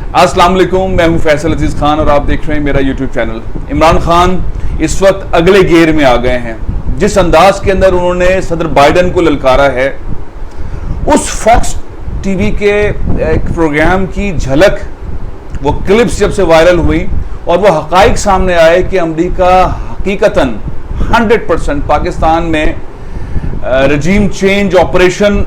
अस्सलाम वालेकुम, मैं हूं फैसल अजीज खान और आप देख रहे हैं मेरा यूट्यूब चैनल। इमरान खान इस वक्त अगले गेयर में आ गए हैं। जिस अंदाज के अंदर उन्होंने सदर बाइडन को ललकारा है, उस फॉक्स टीवी के एक प्रोग्राम की झलक, वो क्लिप्स जब से वायरल हुई और वो हकाइक सामने आए कि अमेरिका हकीकतन 100% पाकिस्तान में रजीम चेंज ऑपरेशन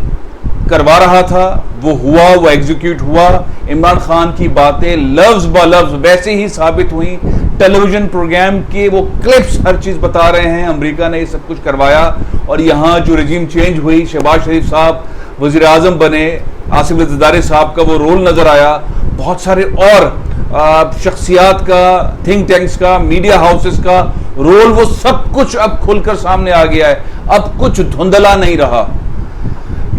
करवा रहा था, वो हुआ, वो एग्जीक्यूट हुआ। इमरान खान की बातें लफ्ज ब लफ्ज वैसे ही साबित हुई। टेलीविजन प्रोग्राम के वो क्लिप्स हर चीज बता रहे हैं, अमेरिका ने ये सब कुछ करवाया। और यहाँ जो रजीम चेंज हुई, शहबाज शरीफ साहब वजीर आजम बने, आसिफ अली जरदारी साहब का वो रोल नजर आया, बहुत सारे और शख्सियात का, थिंक टैंक्स का, मीडिया हाउसेस का रोल, वो सब कुछ अब खुलकर सामने आ गया है। अब कुछ धुंधला नहीं रहा।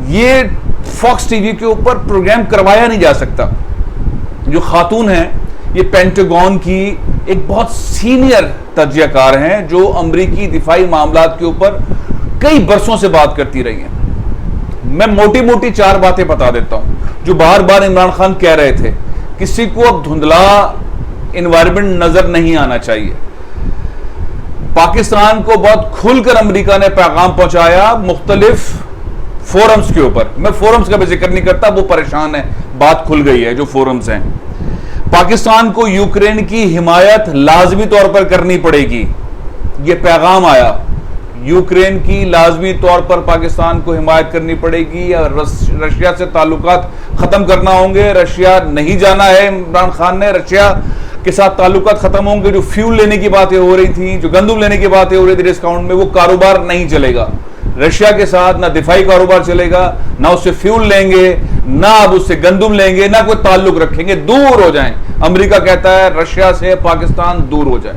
ये फॉक्स टीवी के ऊपर प्रोग्राम करवाया नहीं जा सकता। जो खातून है, ये पेंटागन की एक बहुत सीनियर तज्जियाकार हैं, जो अमरीकी दिफाई मामलात के ऊपर कई बरसों से बात करती रही हैं। मैं मोटी मोटी 4 बातें बता देता हूं जो बार बार इमरान खान कह रहे थे। किसी को अब धुंधला एनवायरमेंट नजर नहीं आना चाहिए। पाकिस्तान को बहुत खुलकर अमेरिका ने पैगाम पहुंचाया मुख्तलिफ फोरम्स के ऊपर। मैं फोरम्स का भी जिक्र नहीं करता, वो परेशान है, बात खुल गई है जो फोरम्स हैं। पाकिस्तान को यूक्रेन की हिमायत लाजमी तौर पर करनी पड़ेगी, यह पैगाम आया। यूक्रेन की लाजमी तौर पर पाकिस्तान को हिमायत करनी पड़ेगी या रशिया से ताल्लुकात खत्म करना होंगे। रशिया नहीं जाना है इमरान खान ने, रशिया के साथ ताल्लुकात खत्म होंगे। जो फ्यूल लेने की बातें हो रही थी, जो गंदम लेने की बातें हो रही थी डिस्काउंट में, वो कारोबार नहीं चलेगा। रशिया के साथ ना दिफाई कारोबार चलेगा, ना उससे फ्यूल लेंगे, ना अब उससे गंदम लेंगे, ना कोई ताल्लुक रखेंगे, दूर हो जाएं। अमेरिका कहता है रशिया से पाकिस्तान दूर हो जाए,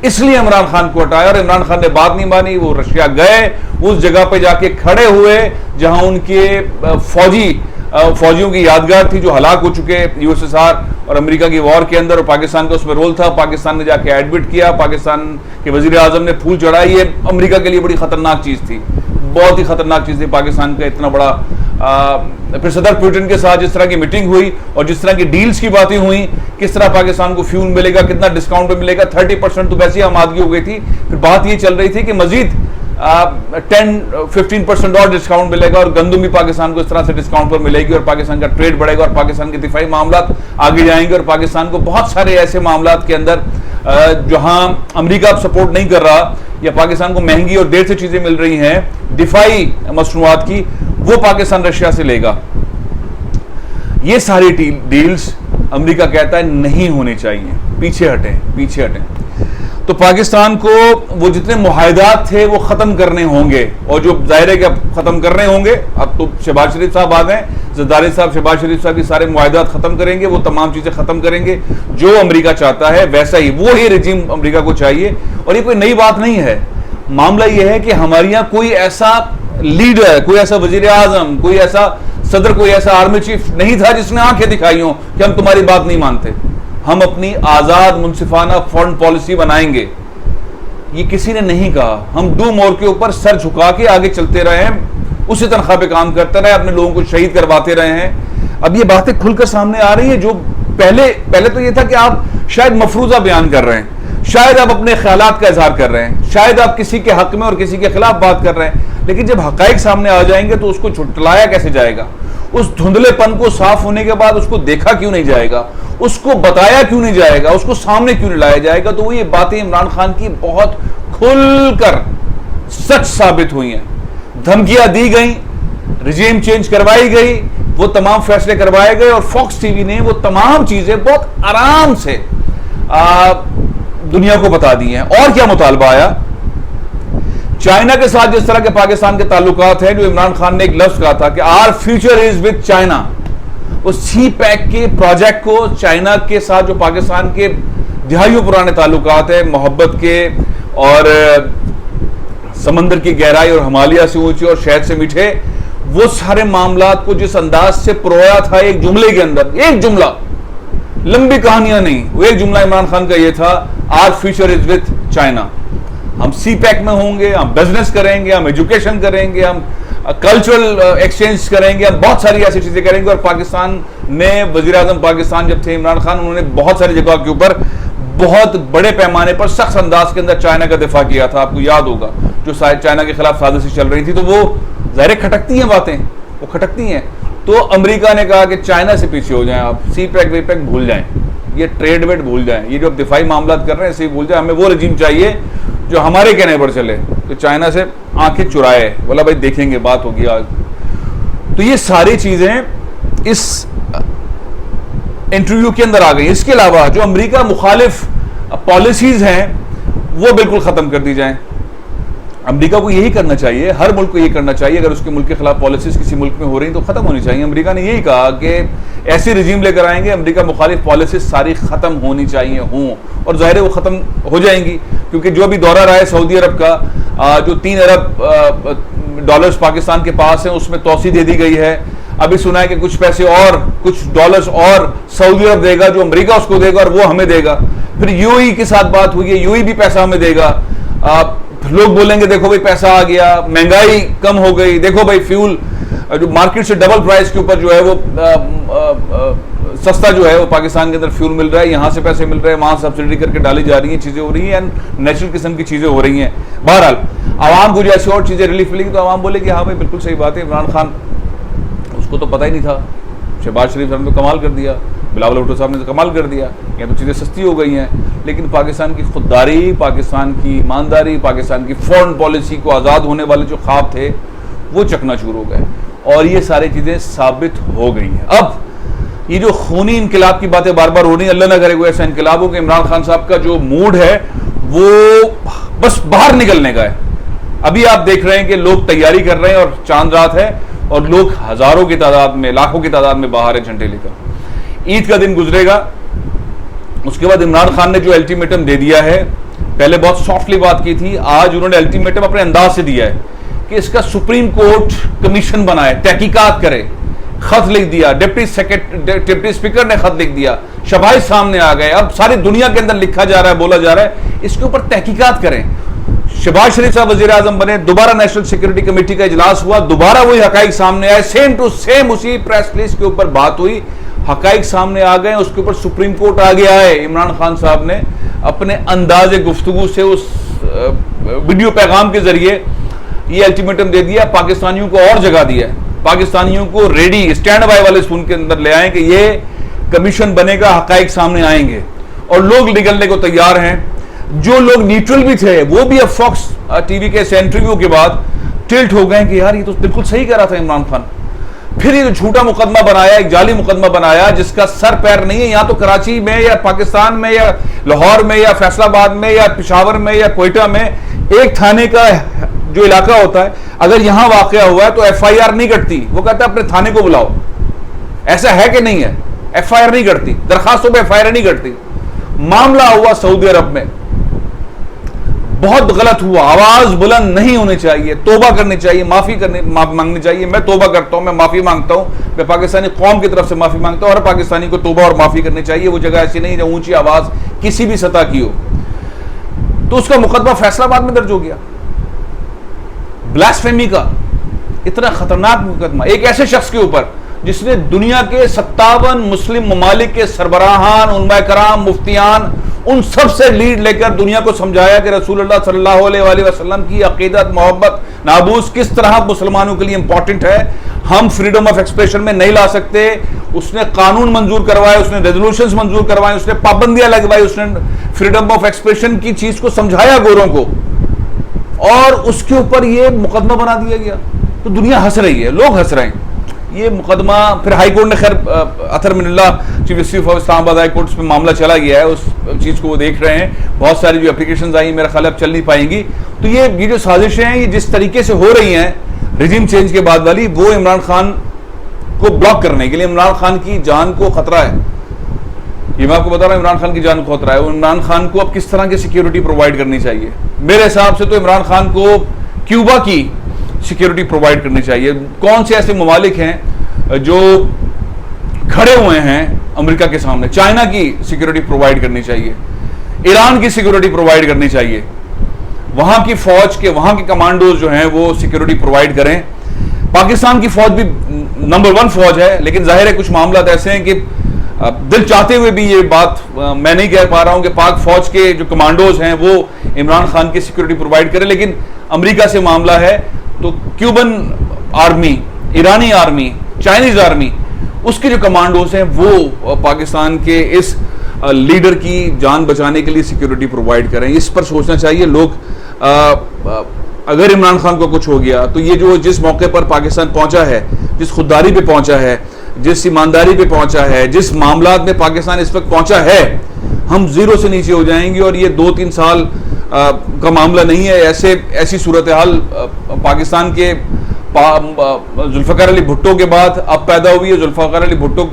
इसलिए इमरान खान को हटाया। और इमरान खान ने बात नहीं मानी, वो रशिया गए, उस जगह पे जाके खड़े हुए जहां उनके फौजियों की यादगार थी जो हलाक हो चुके यूएसएसआर और अमेरिका की वॉर के अंदर, और पाकिस्तान का उसमें रोल था। पाकिस्तान ने जाके एडमिट किया, पाकिस्तान के वजीर आजम ने फूल चढ़ाए। ये अमेरिका के लिए बड़ी खतरनाक चीज थी, बहुत ही खतरनाक चीज थी। पाकिस्तान का इतना बड़ा फिर सदर पुतिन के साथ जिस तरह की मीटिंग हुई और जिस तरह की डील्स की बातें हुई, किस तरह पाकिस्तान को फ्यूल मिलेगा, कितना डिस्काउंट पे मिलेगा, 30% तो वैसे ही आमादगी हो गई थी। फिर बात ये चल रही थी कि मजीद 10-15% और डिस्काउंट मिलेगा और गंदम भी पाकिस्तान को इस तरह से डिस्काउंट पर मिलेगी और पाकिस्तान का ट्रेड बढ़ेगा और पाकिस्तान के दिफाई मामलात आगे जाएंगे। और पाकिस्तान को बहुत सारे ऐसे मामलात के अंदर जहां अमेरिका अब सपोर्ट नहीं कर रहा या पाकिस्तान को महंगी और देर से चीजें मिल रही हैं दिफाई मसनूआत की, वो पाकिस्तान रशिया से लेगा। ये सारी डील्स अमेरिका कहता है नहीं होनी चाहिए, पीछे हटें, पीछे हटें। तो पाकिस्तान को वो जितने मुआहदात थे वो खत्म करने होंगे, और जो जाहिर है कि अब खत्म करने होंगे। अब तो शहबाज शरीफ साहब आ गए, जरदारी साहब, शहबाज शरीफ साहब, ये सारे मुआहदात खत्म करेंगे, वो तमाम चीजें खत्म करेंगे जो अमेरिका चाहता है, वैसा ही वो ही रजीम अमेरिका को चाहिए। और ये कोई नई बात नहीं है। मामला ये है कि हमारे यहाँ कोई ऐसा लीडर, कोई ऐसा वजीर आजम, कोई ऐसा सदर, कोई ऐसा आर्मी चीफ नहीं था जिसने आंखें दिखाई हो कि हम तुम्हारी बात नहीं मानते, हम अपनी आजाद मुनसिफाना फॉरेन पॉलिसी बनाएंगे। ये किसी ने नहीं कहा। हम डू मोर के ऊपर सर झुका के आगे चलते रहे हैं, उसी तनख्वाह पे काम करते रहे, अपने लोगों को शहीद करवाते रहे हैं। अब ये बातें खुलकर सामने आ रही है। जो पहले तो ये था कि आप शायद मफरूजा बयान कर रहे हैं, शायद आप अपने ख्यालात का इजहार कर रहे हैं, शायद आप किसी के हक में और किसी के खिलाफ बात कर रहे हैं, लेकिन जब हकाइक सामने आ जाएंगे तो उसको झुटलाया कैसे जाएगा? उस धुंधलेपन को साफ होने के बाद उसको देखा क्यों नहीं जाएगा, उसको बताया क्यों नहीं जाएगा, उसको सामने क्यों नहीं लाया जाएगा? तो वो ये बातें इमरान खान की बहुत खुलकर सच साबित हुई हैं। धमकियां दी गई, रिजीम चेंज करवाई गई, वो तमाम फैसले करवाए गए और फॉक्स टीवी ने वो तमाम चीजें बहुत आराम से दुनिया को बता दी हैं। और क्या मुतालबा आया? चाइना के साथ जिस तरह के पाकिस्तान के ताल्लुकात हैं, जो इमरान खान ने एक लफ्ज कहा था कि our future is with China, उस सी पैक के प्रोजेक्ट को चाइना के साथ जो पाकिस्तान के दिहाइयों पुराने ताल्लुकात है, मोहब्बत के और समंदर की गहराई और हिमालय से ऊंचे और शहद से मीठे, वो सारे मामलात को जिस अंदाज से परोया था एक जुमले के अंदर, एक जुमला, लंबी कहानियां नहीं, वो एक जुमला इमरान खान का ये था, our future is with China. हम सी पैक में होंगे, हम बिजनेस करेंगे, हम एजुकेशन करेंगे, हम कल्चरल एक्सचेंज करेंगे, हम बहुत सारी ऐसी चीजें करेंगे और पाकिस्तान नए वजीर आजम पाकिस्तान जब थे इमरान खान, उन्होंने बहुत सारी जगह के ऊपर बहुत बड़े पैमाने पर सख्त अंदाज के अंदर चाइना का दिफा किया था। आपको याद होगा जो चाइना के खिलाफ साजिश चल रही थी, तो वो ज़ाहिर खटकती हैं बातें, वो खटकती हैं। तो अमेरिका ने कहा कि चाइना से पीछे हो जाएं, आप सी पैक वी पैक भूल जाएं, ये ट्रेड वेड भूल जाएं, ये जो अब दिफाई मामला कर रहे हैं इसे भूल जाएं, हमें वो रजीम चाहिए जो हमारे कहने पर चले। तो चाइना से आंखें चुराए, बोला भाई देखेंगे, बात होगी आज। तो ये सारी चीजें इस इंटरव्यू के अंदर आ गई। इसके अलावा जो अमेरिका मुखालिफ पॉलिसीज हैं वो बिल्कुल खत्म कर दी जाएं। अमेरिका को यही करना चाहिए, हर मुल्क को यही करना चाहिए। अगर उसके मुल्क के खिलाफ पॉलिसीज किसी मुल्क में हो रही तो खत्म होनी चाहिए। अमेरिका ने यही कहा कि ऐसे रिजीम लेकर आएंगे, अमेरिका मुखालिफ पॉलिसीज सारी खत्म होनी चाहिए हों, और जाहिर है वो खत्म हो जाएंगी, क्योंकि जो अभी दौरा रहा है सऊदी अरब का, जो 3 अरब डॉलर्स पाकिस्तान के पास है उसमें तोसी दे दी गई है। अभी सुना है कि कुछ पैसे और, कुछ डॉलर्स और सऊदी अरब देगा, जो अमेरिका उसको देगा और वो हमें देगा। फिर यूएई के साथ बात हुई है, यूएई भी पैसा हमें देगा। लोग बोलेंगे देखो भाई पैसा आ गया, महंगाई कम हो गई, देखो भाई फ्यूल जो मार्केट से डबल प्राइस के ऊपर जो है वो सस्ता जो है वो पाकिस्तान के अंदर फ्यूल मिल रहा है, यहाँ से पैसे मिल रहे हैं, वहां सब्सिडी करके डाली जा रही हैं, चीजें हो रही हैं, नेचुरल किस्म की चीजें हो रही हैं। बहरहाल आवाम को जो ऐसी और चीजें रिलीफ मिलेगी तो आवाम बोलेगी हाँ भाई बिल्कुल सही बात है, इमरान खान उसको तो पता ही नहीं था, शहबाज शरीफ साहब ने तो कमाल कर दिया, बिलावल भुट्टो साहब ने तो कमाल कर दिया, यहाँ तो चीज़ें सस्ती हो गई हैं। लेकिन पाकिस्तान की खुददारी, पाकिस्तान की ईमानदारी, पाकिस्तान की फॉरेन पॉलिसी को आज़ाद होने वाले जो ख्वाब थे वो चकनाचूर हो गए, और ये सारी चीज़ें साबित हो गई हैं। अब ये जो खूनी इनकलाब की बातें बार बार हो रही हैं, अल्लाह ना करे कोई ऐसा इनकलाब हो कि इमरान खान साहब का जो मूड है वो बस बाहर निकलने का है। अभी आप देख रहे हैं कि लोग तैयारी कर रहे हैं और चांद रात है और लोग हजारों की तादाद में, लाखों की तादाद में बाहर है झंडे लेकर। ईद का दिन गुजरेगा, उसके बाद इमरान खान ने जो अल्टीमेटम दे दिया है, पहले बहुत सॉफ्टली बात की थी, आज उन्होंने अल्टीमेटम अपने अंदाज से दिया है कि इसका सुप्रीम कोर्ट कमीशन बनाए, तहकीकात करे। खत लिख दिया, डिप्टी स्पीकर ने खत लिख दिया, शबाइश सामने आ गए, अब सारी दुनिया के अंदर लिखा जा रहा है, बोला जा रहा है इसके ऊपर तहकीकात करें। शहबाज शरीफ साहब वजीर आजम बने, दोबारा नेशनल सिक्योरिटी कमेटी का इजलास हुआ, दोबारा वही हकाइक सामने आए, सेम टू सेम उसी प्रेस रिलीज के ऊपर बात हुई, हकाइक सामने आ गए, उसके ऊपर सुप्रीम कोर्ट आ गया है। इमरान खान साहब ने अपने अंदाजे गुफ्तगू से उस वीडियो पैगाम के जरिए ये अल्टीमेटम दे दिया, पाकिस्तानियों को और जगह दिया है, पाकिस्तानियों को रेडी स्टैंड बाय वाले स्पून के अंदर ले आए कि ये कमीशन बनेगा, हकाइक सामने आएंगे, और लोग निकलने को तैयार हैं। जो लोग न्यूट्रल भी थे वो भी अब फॉक्स टीवी के इस इंटरव्यू के बाद टिल्ट हो गए कि यार ये तो बिल्कुल सही कह रहा था इमरान खान। फिर ये झूठा मुकदमा बनाया, एक जाली मुकदमा बनाया जिसका सर पैर नहीं है, या तो कराची में या पाकिस्तान में या लाहौर में या फैसलाबाद में या पेशावर में या कोयटा में, एक थाने का जो इलाका होता है, अगर यहां वाकया हुआ है तो FIR नहीं कटती, वो कहता है अपने थाने को बुलाओ। ऐसा है कि नहीं है? FIR नहीं कटती, दरखास्तों पर FIR नहीं कटती। मामला हुआ सऊदी अरब में, बहुत गलत हुआ, आवाज बुलंद नहीं होनी चाहिए, तौबा करनी चाहिए, माफी मांगनी चाहिए। मैं तौबा करता हूं, मैं माफी मांगता हूं, मैं पाकिस्तानी कौम की तरफ से माफी मांगता हूं, हर पाकिस्तानी को तौबा और माफी करनी चाहिए। वो जगह ऐसी नहीं जहां ऊंची आवाज किसी भी सतह की हो। तो उसका मुकदमा फैसलाबाद में दर्ज हो गया, ब्लास्फेमी का इतना खतरनाक मुकदमा एक ऐसे शख्स के ऊपर जिसने दुनिया के 57 मुस्लिम ममालिक के सरबराहान, उलमा कराम, मुफ्तियान, उन सब से लीड लेकर दुनिया को समझाया कि रसूलुल्लाह सल्लल्लाहु अलैहि वसल्लम की अकीदत, मोहब्बत, नाबूस किस तरह मुसलमानों के लिए इंपॉर्टेंट है, हम फ्रीडम ऑफ एक्सप्रेशन में नहीं ला सकते। उसने कानून मंजूर करवाए, उसने रेजोल्यूशंस मंजूर करवाए, उसने पाबंदियां लगवाई, उसने फ्रीडम ऑफ एक्सप्रेशन की चीज को समझाया गोरों को, और उसके ऊपर ये मुकदमा बना दिया गया। तो दुनिया हंस रही है, लोग हंस रहे हैं। ये मुकदमा फिर हाईकोर्ट ने, खैर Athar Minallah chief justice of Islamabad high court में मामला चला गया है, उस चीज़ को वो देख रहे हैं। बहुत सारी जो एप्लीकेशंस आई मेरा ख्याल अब चल नहीं पाएंगी। तो ये जो साजिशें हैं, ये जिस तरीके से हो रही हैं रिजीम चेंज के बाद वाली, वो इमरान खान को ब्लॉक करने के लिए, इमरान खान की जान को खतरा है। ये मैं आपको बता रहा हूँ, इमरान खान की जान को खतरा है। इमरान खान को अब किस तरह की सिक्योरिटी प्रोवाइड करनी चाहिए? मेरे हिसाब से तो इमरान खान को क्यूबा की सिक्योरिटी प्रोवाइड करनी चाहिए। कौन से ऐसे ममालिक हैं जो खड़े हुए हैं अमेरिका के सामने? चाइना की सिक्योरिटी प्रोवाइड करनी चाहिए, ईरान की सिक्योरिटी प्रोवाइड करनी चाहिए, वहां की फौज के, वहां के कमांडोज जो हैं वो सिक्योरिटी प्रोवाइड करें, पाकिस्तान की फौज भी नंबर 1 फौज है, लेकिन जाहिर है कुछ मामला ऐसे हैं कि दिल चाहते हुए भी ये बात मैं नहीं कह पा रहा हूं कि पाक फौज के जो कमांडोज हैं वो इमरान खान की सिक्योरिटी प्रोवाइड करें, लेकिन अमेरिका से मामला है तो क्यूबन आर्मी, ईरानी आर्मी, चाइनीज आर्मी, उसके जो कमांडोज हैं वो पाकिस्तान के इस लीडर की जान बचाने के लिए सिक्योरिटी प्रोवाइड करें। इस पर सोचना चाहिए लोग। अगर इमरान खान को कुछ हो गया तो ये जो जिस मौके पर पाकिस्तान पहुंचा है, जिस खुददारी पे पहुंचा है, जिस ईमानदारी पे पहुंचा है, जिस मामलात में पाकिस्तान इस वक्त पहुंचा है, हम जीरो से नीचे हो जाएंगे। और ये 2-3 साल का मामला नहीं है। ऐसी सूरत हाल पाकिस्तान के जुल्फ़िकार अली भुट्टो के बाद अब पैदा हुई है। जुल्फ़िकार अली भुट्टो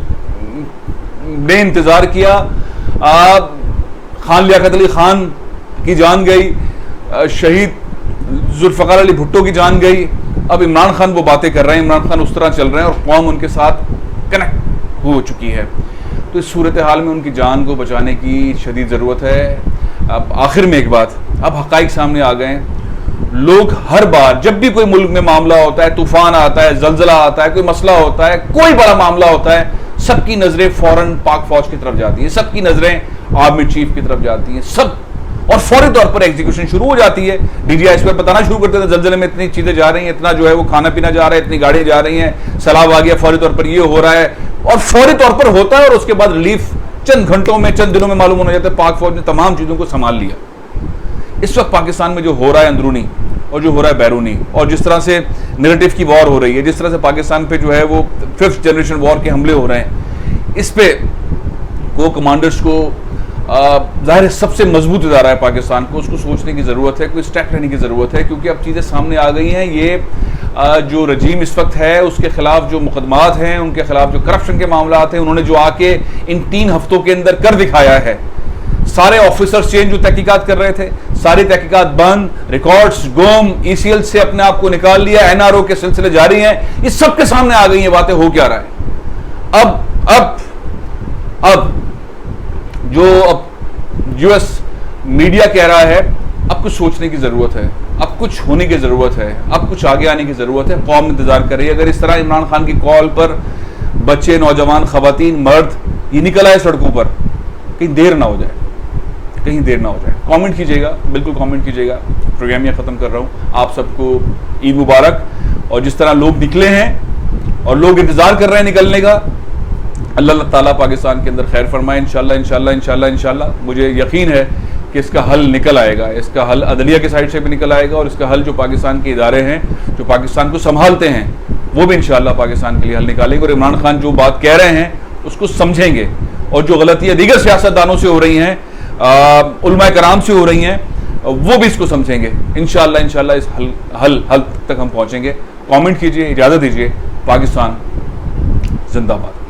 ने इंतजार किया, खान लियाकत अली खान की जान गई, शहीद जुल्फ़िकार अली भुट्टो की जान गई। अब इमरान खान वो बातें कर रहे हैं, इमरान खान उस तरह चल रहे हैं और कौम उनके साथ कनेक्ट हो चुकी है। तो इस सूरत हाल में उनकी जान को बचाने की शदीद ज़रूरत है। अब आखिर में एक बात, अब हक़ाइक़ सामने आ गए हैं। लोग हर बार जब भी कोई मुल्क में मामला होता है, तूफान आता है, जलजला आता है, कोई मसला होता है, कोई बड़ा मामला होता है, सबकी नजरें फौरन पाक फौज की तरफ जाती हैं, सबकी नजरें आर्मी चीफ की तरफ जाती हैं, सब, और फौरी तौर पर एग्जीक्यूशन शुरू हो जाती है। डीजीआई पर बताना शुरू करते थे जलजले में इतनी चीजें जा रही हैं, इतना जो है वो खाना पीना जा रहा है, इतनी गाड़ियां जा रही हैं, सैलाब आ गया, फौरी तौर पर ये हो रहा है, और फौरी तौर पर होता है और उसके बाद रिलीफ चंद घंटों में, चंद दिनों में मालूम होने जाता है पाक फौज ने तमाम चीजों को संभाल लिया। इस वक्त पाकिस्तान में जो हो रहा है अंदरूनी और जो हो रहा है बैरूनी, और जिस तरह से नैरेटिव की वॉर हो रही है, जिस तरह से पाकिस्तान पे जो है वो 5th जनरेशन वॉर के हमले हो रहे हैं, इस पे को कमांडर्स को जाहिर है सबसे मजबूत इदारा है पाकिस्तान को, उसको सोचने की ज़रूरत है, कोई स्टेप लेने की ज़रूरत है, क्योंकि अब चीज़ें सामने आ गई हैं। ये जो रजीम इस वक्त है उसके खिलाफ जो मुकदमात हैं, उनके खिलाफ जो करप्शन के मामला हैं, उन्होंने जो आके इन 3 हफ्तों के अंदर कर दिखाया है। सारे ऑफिसर्स चेंज जो तहकीकात कर रहे थे, सारी तहकीकात बंद, रिकॉर्ड्स गुम, ECL से अपने आप को निकाल लिया, NRO के सिलसिले जारी हैं, ये सबके सामने आ गई ये बातें। हो क्या रहा है अब जो US मीडिया कह रहा है, अब कुछ सोचने की जरूरत है, अब कुछ होने की जरूरत है, अब कुछ आगे आने की जरूरत है। कौम इंतजार कर रही है। अगर इस तरह इमरान खान की कॉल पर बच्चे, नौजवान, खवातीन, मर्द ये निकल आए सड़कों पर, कहीं देर ना हो जाए, कहीं देर ना हो जाए। कमेंट कीजिएगा, बिल्कुल कमेंट कीजिएगा। प्रोग्राम यह ख़त्म कर रहा हूँ। आप सबको ईद मुबारक। और जिस तरह लोग निकले हैं और लोग इंतज़ार कर रहे हैं निकलने का, अल्लाह ताला पाकिस्तान के अंदर खैर फरमाए। इंशाल्लाह इंशाल्लाह इंशाल्लाह इंशाल्लाह मुझे यकीन है कि इसका हल निकल आएगा। इसका हल अदलिया की साइड से भी निकल आएगा, और इसका हल जो पाकिस्तान के इदारे हैं, जो पाकिस्तान को संभालते हैं, वो भी इंशाल्लाह पाकिस्तान के लिए हल निकालेंगे। और इमरान खान जो बात कह रहे हैं उसको समझेंगे, और जो गलतियाँ दीगर सियासतदानों से हो रही हैं, उलमा कराम से हो रही हैं, वो भी इसको समझेंगे। इंशाल्लाह इंशाल्लाह इस हल तक हम पहुँचेंगे। कमेंट कीजिए, इजाज़त दीजिए। पाकिस्तान जिंदाबाद।